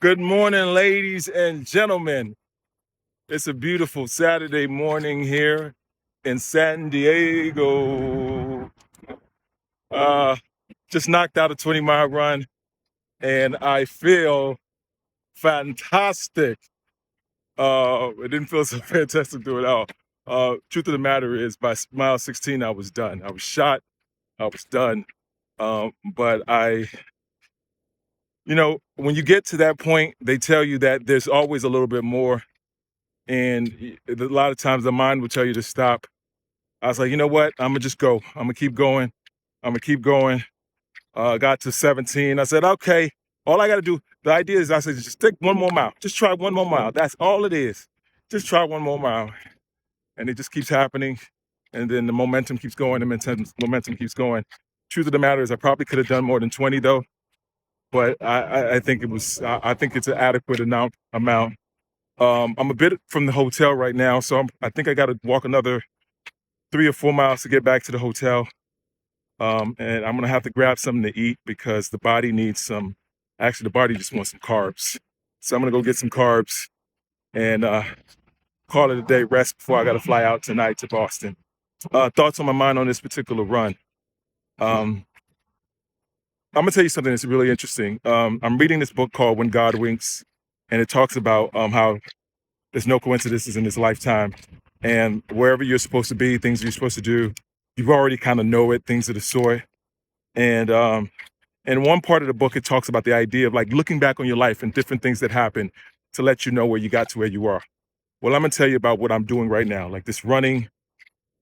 Good morning, ladies and gentlemen. It's a beautiful Saturday morning here in San Diego. Uh, just knocked out a 20-mile run and I feel fantastic. It didn't feel so fantastic through it all. Truth of the matter is, by mile 16, I was done. I was shot. I was done. But when you get to that point, they tell you that there's always a little bit more. And a lot of times the mind will tell you to stop. I was like, you know what? I'm gonna just go. I'm gonna keep going. I'm gonna keep going. Got to 17. I said, okay, all I gotta do, the idea is I said, just take one more mile. Just try one more mile. That's all it is. Just try one more mile. And it just keeps happening. And then the momentum keeps going, the momentum keeps going. Truth of the matter is I probably could have done more than 20 though, but I think I think it's an adequate amount. I'm a bit from the hotel right now, so I think I got to walk another 3 or 4 miles to get back to the hotel. And I'm gonna have to grab something to eat because the body needs some. Actually, the body just wants some carbs. So I'm gonna go get some carbs and call it a day. Rest before I got to fly out tonight to Boston. Thoughts on my mind on this particular run. Um, I'm gonna tell you something that's really interesting. I'm reading this book called When God Winks, and it talks about how there's no coincidences in this lifetime. And wherever you're supposed to be, things you're supposed to do, you've already kind of know it, things of the sort. And in one part of the book, it talks about the idea of like looking back on your life and different things that happened to let you know where you got to where you are. Well, I'm gonna tell you about what I'm doing right now, like this running,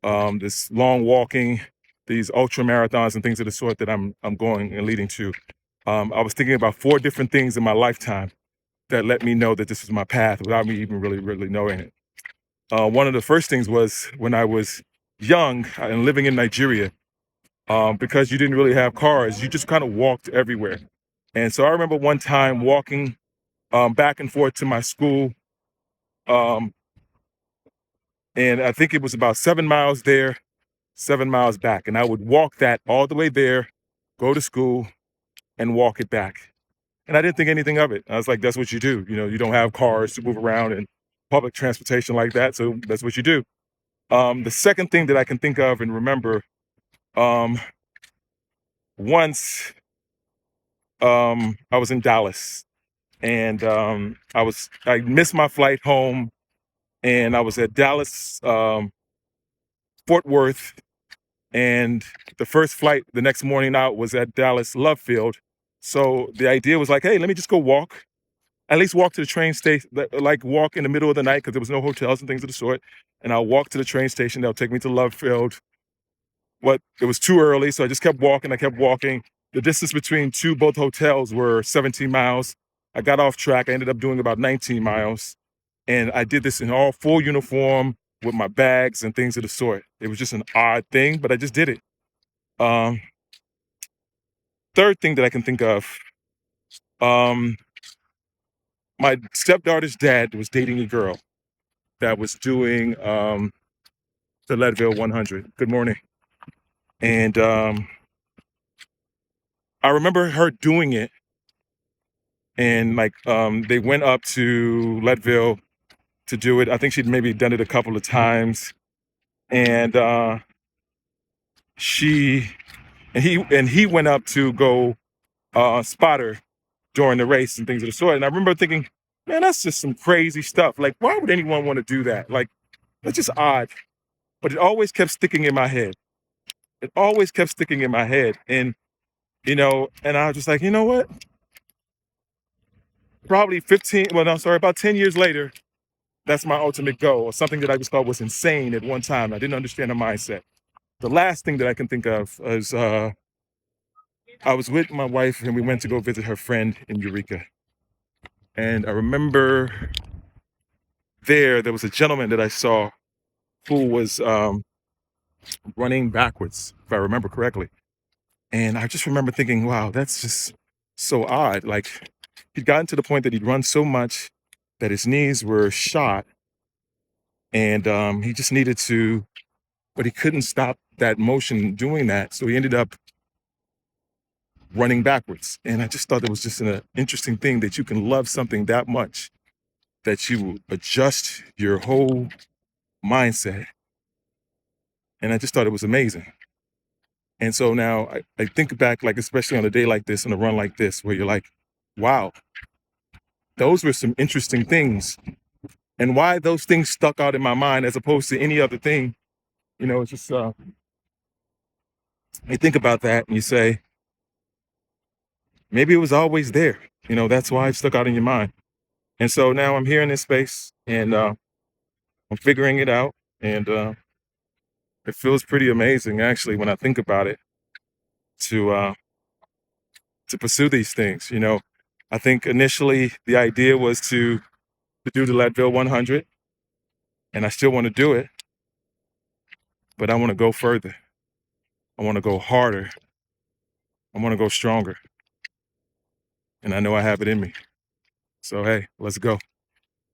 this long walking, these ultra marathons and things of the sort that I'm going and leading to. I was thinking about 4 different things in my lifetime that let me know that this was my path without me even really knowing it. One of the first things was when I was young and living in Nigeria, because you didn't really have cars, you just kind of walked everywhere. And so I remember one time walking back and forth to my school, um, and I think it was about 7 miles there, 7 miles back. And I would walk that all the way there, go to school, and walk it back. And I didn't think anything of it. I was like, that's what you do. You don't have cars to move around and public transportation like that, so that's what you do. The second thing that I can think of and remember, um, once I was in Dallas and I missed my flight home and I was at Dallas, Fort Worth, and the first flight the next morning out was at Dallas Love Field. So the idea was like, hey, let me just go walk, at least walk to the train station, like walk in the middle of the night because there was no hotels and things of the sort. And I'll walk to the train station. They'll take me to Love Field. But it was too early, so I just kept walking. I kept walking. The distance between both hotels were 17 miles. I got off track. I ended up doing about 19 miles. And I did this in all full uniform with my bags and things of the sort. It was just an odd thing, but I just did it. Um, Third thing that I can think of, um, my stepdaughter's dad was dating a girl that was doing the Leadville 100. Good morning. And I remember her doing it, and like they went up to Leadville to do it. I think she'd maybe done it a couple of times, and she and he went up to go spot her during the race and things of the sort. And I remember thinking, man, that's just some crazy stuff. Like, why would anyone want to do that? Like, that's just odd. But it always kept sticking in my head. It always kept sticking in my head, and and I was just like, you know what? Probably 15. Well, no, sorry, about 10 years later, that's my ultimate goal, or something that I just thought was insane at one time. I didn't understand the mindset. The last thing that I can think of is I was with my wife and we went to go visit her friend in Eureka. And I remember there was a gentleman that I saw who was running backwards, if I remember correctly. And I just remember thinking, wow, that's just so odd. Like, he'd gotten to the point that he'd run so much that his knees were shot, and he just needed to, but he couldn't stop that motion doing that. So he ended up running backwards. And I just thought it was just an interesting thing that you can love something that much that you adjust your whole mindset. And I just thought it was amazing. And so now I think back, like, especially on a day like this, on a run like this, where you're like, wow, those were some interesting things. And why those things stuck out in my mind as opposed to any other thing, it's just, you think about that and you say, maybe it was always there. That's why it stuck out in your mind. And so now I'm here in this space and I'm figuring it out. And it feels pretty amazing, actually, when I think about it, to pursue these things. I think initially the idea was to do the Leadville 100, and I still want to do it, but I want to go further. I want to go harder. I want to go stronger. And I know I have it in me. So, hey, let's go.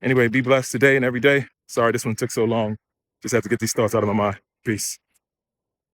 Anyway, be blessed today and every day. Sorry this one took so long. Just have to get these thoughts out of my mind. Peace.